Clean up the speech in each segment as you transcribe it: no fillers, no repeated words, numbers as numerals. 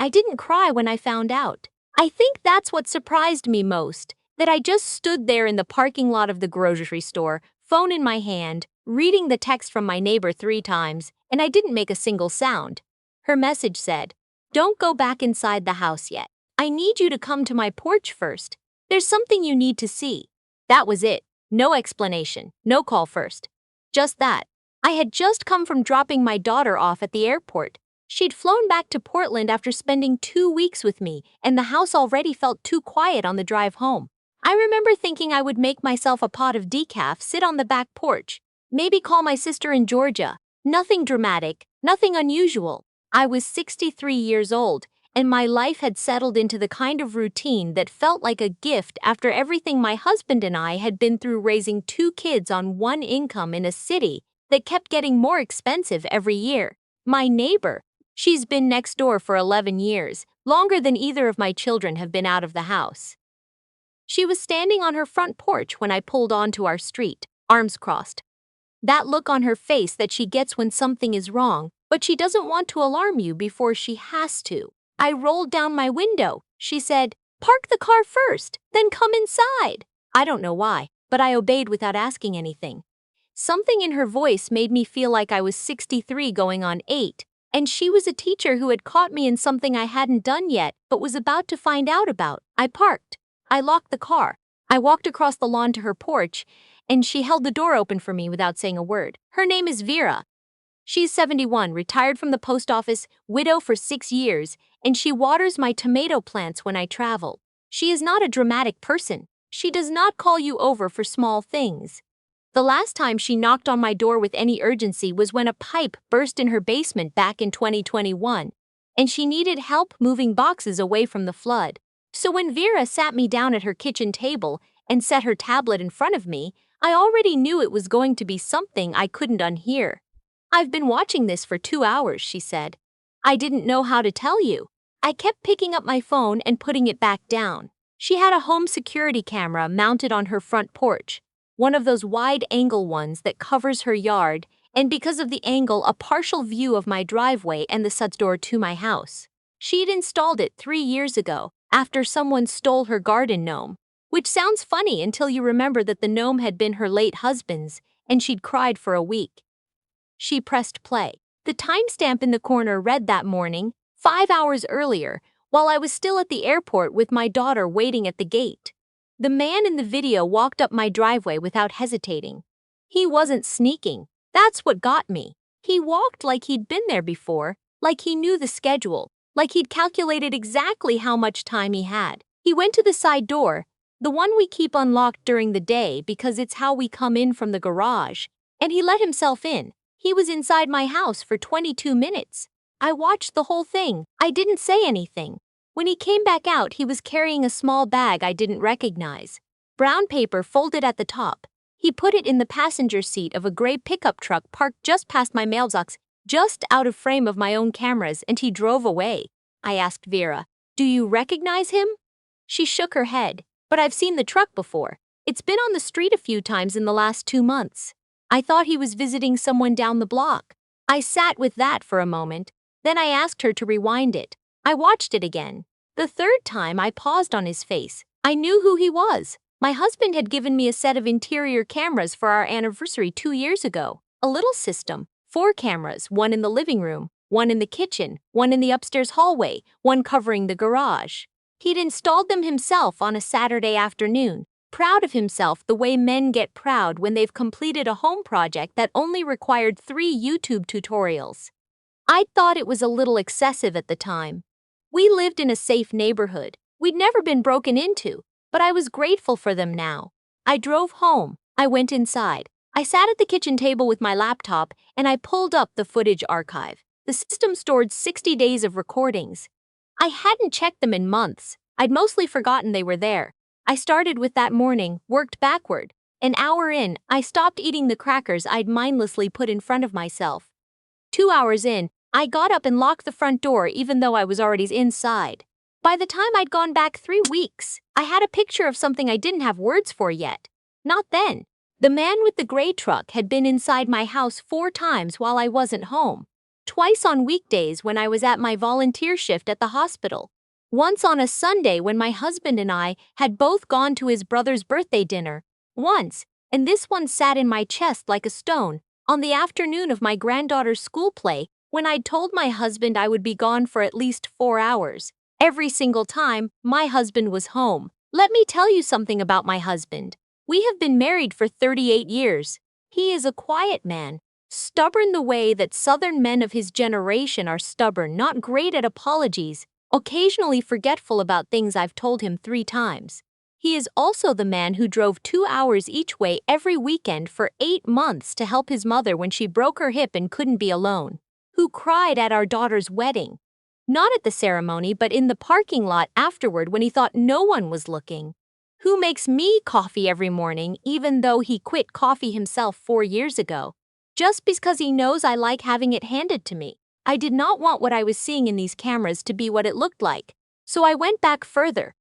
I didn't cry when I found out. I think that's what surprised me most, that I just stood there in the parking lot of the grocery store, phone in my hand, reading the text from my neighbor 3 times, and I didn't make a single sound. Her message said, "Don't go back inside the house yet. I need you to come to my porch first. There's something you need to see." That was it. No explanation, no call first. Just that. I had just come from dropping my daughter off at the airport. She'd flown back to Portland after spending 2 weeks with me, and the house already felt too quiet on the drive home. I remember thinking I would make myself a pot of decaf, sit on the back porch, maybe call my sister in Georgia. Nothing dramatic, nothing unusual. I was 63 years old, and my life had settled into the kind of routine that felt like a gift after everything my husband and I had been through raising 2 kids on one income in a city that kept getting more expensive every year. My neighbor, she's been next door for 11 years, longer than either of my children have been out of the house. She was standing on her front porch when I pulled onto our street, arms crossed. That look on her face that she gets when something is wrong, but she doesn't want to alarm you before she has to. I rolled down my window. She said, "Park the car first, then come inside." I don't know why, but I obeyed without asking anything. Something in her voice made me feel like I was 63 going on 8, and she was a teacher who had caught me in something I hadn't done yet but was about to find out about. I parked. I locked the car. I walked across the lawn to her porch, and she held the door open for me without saying a word. Her name is Vera. She's 71, retired from the post office, widow for 6 years, and she waters my tomato plants when I travel. She is not a dramatic person. She does not call you over for small things. The last time she knocked on my door with any urgency was when a pipe burst in her basement back in 2021, and she needed help moving boxes away from the flood. So when Vera sat me down at her kitchen table and set her tablet in front of me, I already knew it was going to be something I couldn't unhear. "I've been watching this for 2 hours," she said. "I didn't know how to tell you." I kept picking up my phone and putting it back down. She had a home security camera mounted on her front porch, one of those wide-angle ones that covers her yard, and because of the angle, a partial view of my driveway and the side door to my house. She'd installed it 3 years ago, after someone stole her garden gnome, which sounds funny until you remember that the gnome had been her late husband's, and she'd cried for a week. She pressed play. The timestamp in the corner read that morning, 5 hours earlier, while I was still at the airport with my daughter waiting at the gate. The man in the video walked up my driveway without hesitating. He wasn't sneaking. That's what got me. He walked like he'd been there before, like he knew the schedule, like he'd calculated exactly how much time he had. He went to the side door, the one we keep unlocked during the day because it's how we come in from the garage, and he let himself in. He was inside my house for 22 minutes. I watched the whole thing. I didn't say anything. When he came back out, he was carrying a small bag I didn't recognize. Brown paper folded at the top. He put it in the passenger seat of a gray pickup truck parked just past my mailbox, just out of frame of my own cameras, and he drove away. I asked Vera, "Do you recognize him?" She shook her head. "But I've seen the truck before. It's been on the street a few times in the last 2 months. I thought he was visiting someone down the block." I sat with that for a moment. Then I asked her to rewind it. I watched it again. The 3rd time I paused on his face. I knew who he was. My husband had given me a set of interior cameras for our anniversary 2 years ago. A little system, 4 cameras, one in the living room, one in the kitchen, one in the upstairs hallway, one covering the garage. He'd installed them himself on a Saturday afternoon, proud of himself the way men get proud when they've completed a home project that only required 3 YouTube tutorials. I thought it was a little excessive at the time. We lived in a safe neighborhood. We'd never been broken into, but I was grateful for them now. I drove home. I went inside. I sat at the kitchen table with my laptop, and I pulled up the footage archive. The system stored 60 days of recordings. I hadn't checked them in months. I'd mostly forgotten they were there. I started with that morning, worked backward. An hour in, I stopped eating the crackers I'd mindlessly put in front of myself. 2 hours in, I got up and locked the front door even though I was already inside. By the time I'd gone back 3 weeks, I had a picture of something I didn't have words for yet. Not then. The man with the gray truck had been inside my house 4 times while I wasn't home. twice on weekdays when I was at my volunteer shift at the hospital, once on a Sunday when my husband and I had both gone to his brother's birthday dinner, once, and this one sat in my chest like a stone, on the afternoon of my granddaughter's school play when I'd told my husband I would be gone for at least 4 hours. Every single time, my husband was home. Let me tell you something about my husband. We have been married for 38 years. He is a quiet man, stubborn the way that Southern men of his generation are stubborn, not great at apologies, occasionally forgetful about things I've told him 3 times. He is also the man who drove 2 hours each way every weekend for 8 months to help his mother when she broke her hip and couldn't be alone, who cried at our daughter's wedding. Not at the ceremony, but in the parking lot afterward when he thought no one was looking. Who makes me coffee every morning even though he quit coffee himself 4 years ago, just because he knows I like having it handed to me. I did not want what I was seeing in these cameras to be what it looked like, so I went back further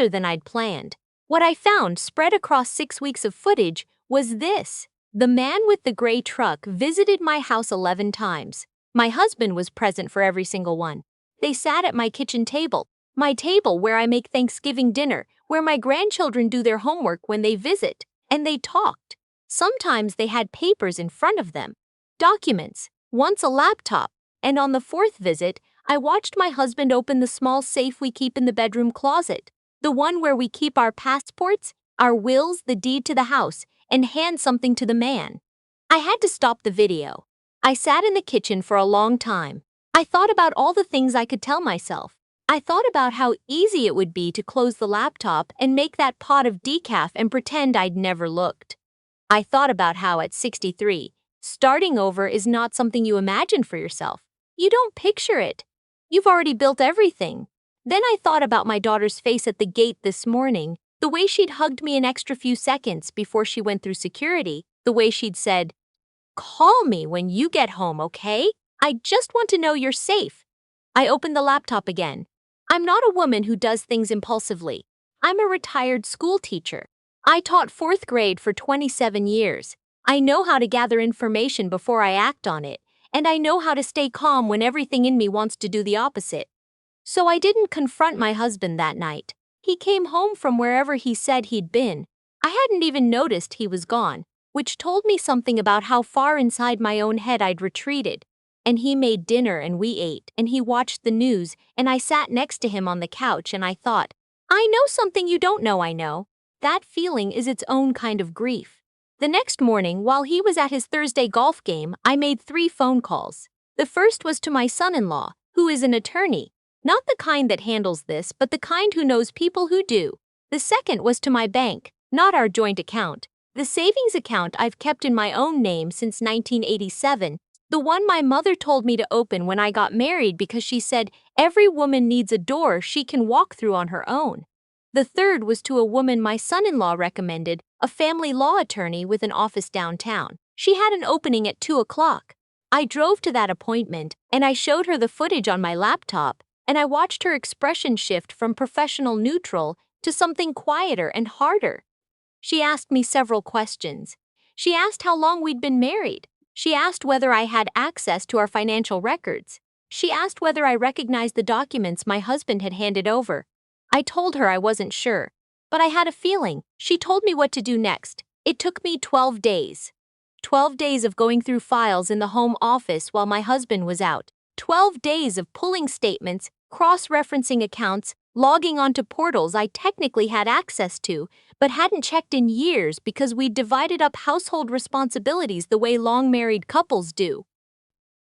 than I'd planned. What I found spread across 6 weeks of footage was this. The man with the gray truck visited my house 11 times. My husband was present for every single one. They sat at my kitchen table, my table where I make Thanksgiving dinner, where my grandchildren do their homework when they visit, and they talked. Sometimes they had papers in front of them, documents, once a laptop, and on the 4th visit, I watched my husband open the small safe we keep in the bedroom closet, the one where we keep our passports, our wills, the deed to the house, and hand something to the man. I had to stop the video. I sat in the kitchen for a long time. I thought about all the things I could tell myself. I thought about how easy it would be to close the laptop and make that pot of decaf and pretend I'd never looked. I thought about how at 63, starting over is not something you imagine for yourself. You don't picture it. You've already built everything. Then I thought about my daughter's face at the gate this morning, the way she'd hugged me an extra few seconds before she went through security, the way she'd said, "Call me when you get home, okay? I just want to know you're safe." I opened the laptop again. I'm not a woman who does things impulsively. I'm a retired school teacher. I taught 4th grade for 27 years. I know how to gather information before I act on it, and I know how to stay calm when everything in me wants to do the opposite. So I didn't confront my husband that night. He came home from wherever he said he'd been. I hadn't even noticed he was gone, which told me something about how far inside my own head I'd retreated. And he made dinner and we ate, and he watched the news, and I sat next to him on the couch and I thought, I know something you don't know I know. That feeling is its own kind of grief. The next morning, while he was at his Thursday golf game, I made 3 phone calls. The first was to my son-in-law, who is an attorney. Not the kind that handles this, but the kind who knows people who do. The second was to my bank, not our joint account. The savings account I've kept in my own name since 1987, the one my mother told me to open when I got married because she said every woman needs a door she can walk through on her own. The third was to a woman my son-in-law recommended, a family law attorney with an office downtown. She had an opening at 2 o'clock. I drove to that appointment, and I showed her the footage on my laptop, and I watched her expression shift from professional neutral to something quieter and harder. She asked me several questions. She asked how long we'd been married. She asked whether I had access to our financial records. She asked whether I recognized the documents my husband had handed over. I told her I wasn't sure, but I had a feeling. She told me what to do next. It took me 12 days. 12 days of going through files in the home office while my husband was out. 12 days of pulling statements, cross-referencing accounts, logging onto portals I technically had access to, but hadn't checked in years because we'd divided up household responsibilities the way long-married couples do.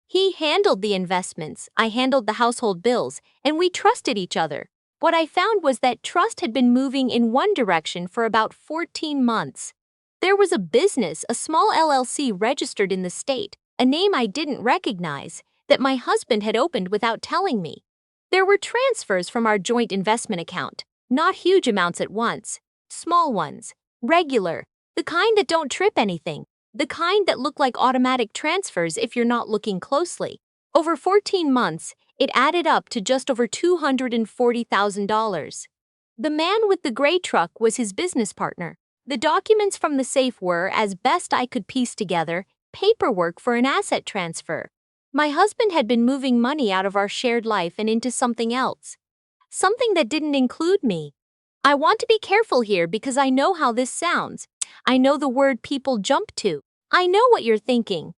He handled the investments, I handled the household bills, and we trusted each other. What I found was that trust had been moving in one direction for about 14 months. There was a business, a small LLC registered in the state, a name I didn't recognize, that my husband had opened without telling me. There were transfers from our joint investment account, not huge amounts at once, small ones, regular, the kind that don't trip anything, the kind that look like automatic transfers if you're not looking closely. Over 14 months, it added up to just over $240,000. The man with the gray truck was his business partner. The documents from the safe were, as best I could piece together, paperwork for an asset transfer. My husband had been moving money out of our shared life and into something else. Something that didn't include me. I want to be careful here because I know how this sounds. I know the word people jump to. I know what you're thinking.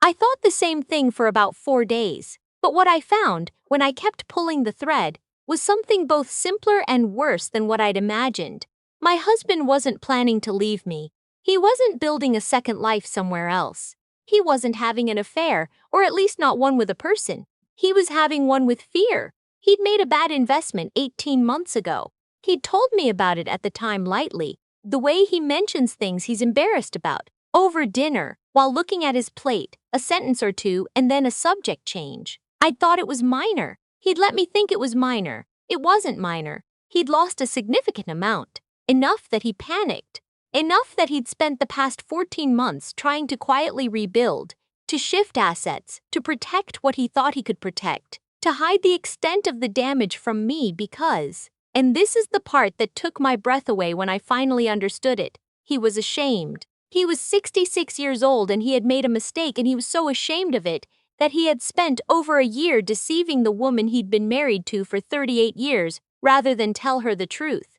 I thought the same thing for about 4 days. But what I found, when I kept pulling the thread, was something both simpler and worse than what I'd imagined. My husband wasn't planning to leave me. He wasn't building a second life somewhere else. He wasn't having an affair, or at least not one with a person. He was having one with fear. He'd made a bad investment 18 months ago. He'd told me about it at the time lightly, the way he mentions things he's embarrassed about. Over dinner, while looking at his plate, a sentence or two, and then a subject change. I'd thought it was minor. He'd let me think it was minor. It wasn't minor. He'd lost a significant amount. Enough that he panicked. Enough that he'd spent the past 14 months trying to quietly rebuild, to shift assets, to protect what he thought he could protect, to hide the extent of the damage from me because, and this is the part that took my breath away when I finally understood it, he was ashamed. He was 66 years old and he had made a mistake and he was so ashamed of it that he had spent over a year deceiving the woman he'd been married to for 38 years rather than tell her the truth.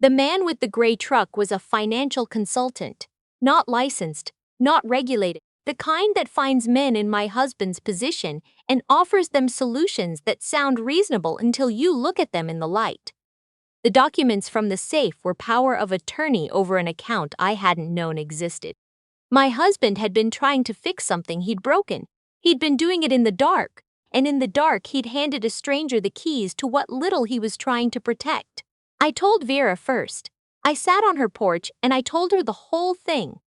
The man with the gray truck was a financial consultant, not licensed, not regulated, the kind that finds men in my husband's position and offers them solutions that sound reasonable until you look at them in the light. The documents from the safe were power of attorney over an account I hadn't known existed. My husband had been trying to fix something he'd broken. He'd been doing it in the dark, and in the dark he'd handed a stranger the keys to what little he was trying to protect. I told Vera first. I sat on her porch and I told her the whole thing.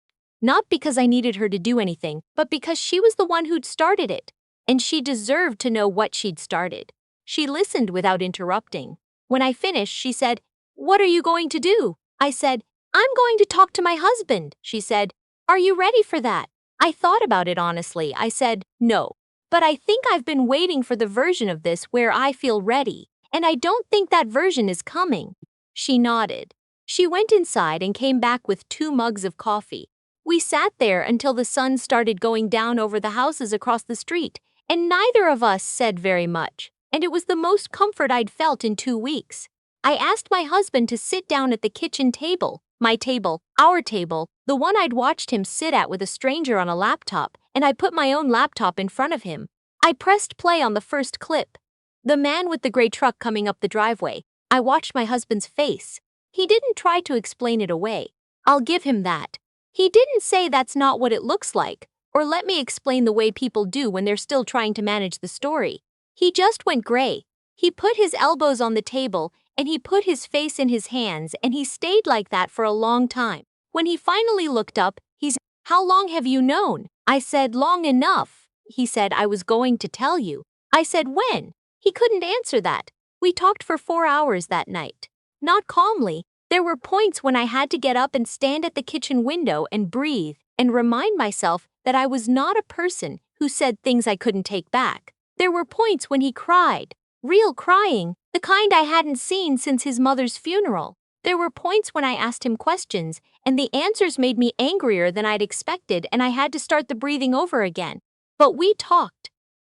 Not because I needed her to do anything, but because she was the one who'd started it, and she deserved to know what she'd started. She listened without interrupting. When I finished, she said, "What are you going to do?" I said, "I'm going to talk to my husband." She said, "Are you ready for that?" I thought about it honestly. I said, "No. But I think I've been waiting for the version of this where I feel ready, and I don't think that version is coming." She nodded. She went inside and came back with 2 mugs of coffee. We sat there until the sun started going down over the houses across the street, and neither of us said very much. And it was the most comfort I'd felt in 2 weeks. I asked my husband to sit down at the kitchen table, my table, our table, the one I'd watched him sit at with a stranger on a laptop, and I put my own laptop in front of him. I pressed play on the first clip. The man with the gray truck coming up the driveway. I watched my husband's face. He didn't try to explain it away. I'll give him that. He didn't say that's not what it looks like, or let me explain the way people do when they're still trying to manage the story. He just went gray. He put his elbows on the table and he put his face in his hands and he stayed like that for a long time. When he finally looked up, he's, "How long have you known?" I said, "Long enough." He said, "I was going to tell you." I said, "When?" He couldn't answer that. We talked for 4 hours that night. Not calmly. There were points when I had to get up and stand at the kitchen window and breathe and remind myself that I was not a person who said things I couldn't take back. There were points when he cried, real crying, the kind I hadn't seen since his mother's funeral. There were points when I asked him questions, and the answers made me angrier than I'd expected, and I had to start the breathing over again. But we talked.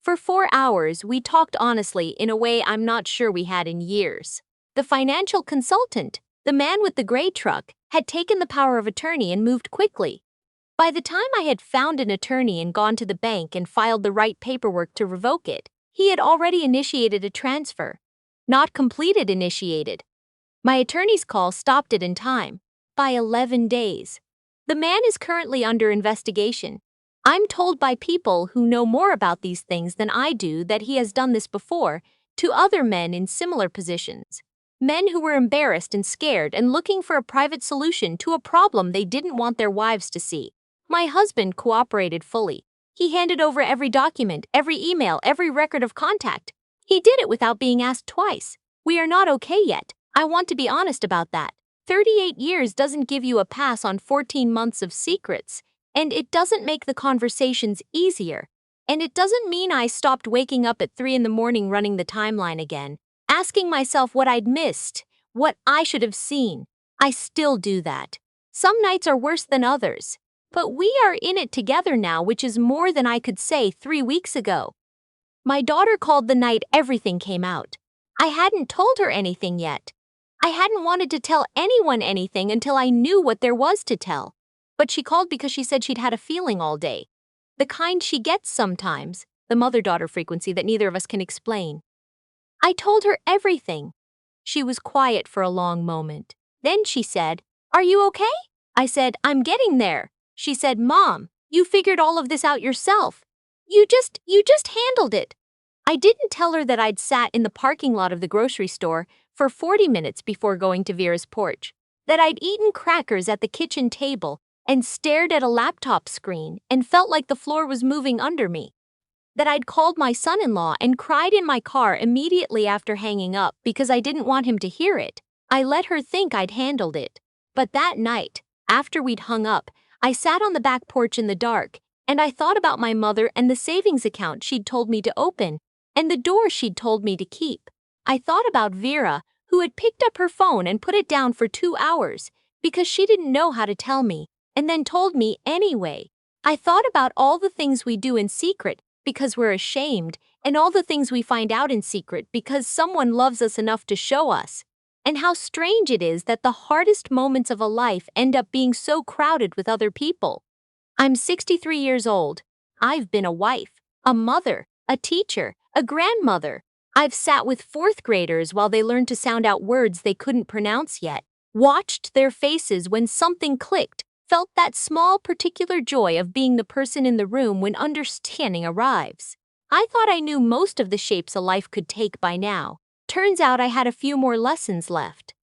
For 4 hours, we talked honestly in a way I'm not sure we had in years. The financial consultant, the man with the gray truck, had taken the power of attorney and moved quickly. By the time I had found an attorney and gone to the bank and filed the right paperwork to revoke it, he had already initiated a transfer. Not completed initiated. My attorney's call stopped it in time, by 11 days. The man is currently under investigation. I'm told by people who know more about these things than I do that he has done this before to other men in similar positions. Men who were embarrassed and scared and looking for a private solution to a problem they didn't want their wives to see. My husband cooperated fully. He handed over every document, every email, every record of contact. He did it without being asked twice. We are not okay yet. I want to be honest about that. 38 years doesn't give you a pass on 14 months of secrets, and it doesn't make the conversations easier. And it doesn't mean I stopped waking up at 3 in the morning running the timeline again, asking myself what I'd missed, what I should have seen. I still do that. Some nights are worse than others. But we are in it together now, which is more than I could say 3 weeks ago. My daughter called the night everything came out. I hadn't told her anything yet. I hadn't wanted to tell anyone anything until I knew what there was to tell. But she called because she said she'd had a feeling all day. The kind she gets sometimes, the mother-daughter frequency that neither of us can explain. I told her everything. She was quiet for a long moment. Then she said, "Are you okay?" I said, "I'm getting there." She said, "Mom, you figured all of this out yourself. You just handled it." I didn't tell her that I'd sat in the parking lot of the grocery store for 40 minutes before going to Vera's porch, that I'd eaten crackers at the kitchen table and stared at a laptop screen and felt like the floor was moving under me, that I'd called my son-in-law and cried in my car immediately after hanging up because I didn't want him to hear it. I let her think I'd handled it. But that night, after we'd hung up, I sat on the back porch in the dark, and I thought about my mother and the savings account she'd told me to open, and the door she'd told me to keep. I thought about Vera, who had picked up her phone and put it down for 2 hours because she didn't know how to tell me, and then told me anyway. I thought about all the things we do in secret because we're ashamed, and all the things we find out in secret because someone loves us enough to show us. And how strange it is that the hardest moments of a life end up being so crowded with other people. I'm 63 years old. I've been a wife, a mother, a teacher, a grandmother. I've sat with fourth graders while they learned to sound out words they couldn't pronounce yet, watched their faces when something clicked, felt that small particular joy of being the person in the room when understanding arrives. I thought I knew most of the shapes a life could take by now. Turns out I had a few more lessons left.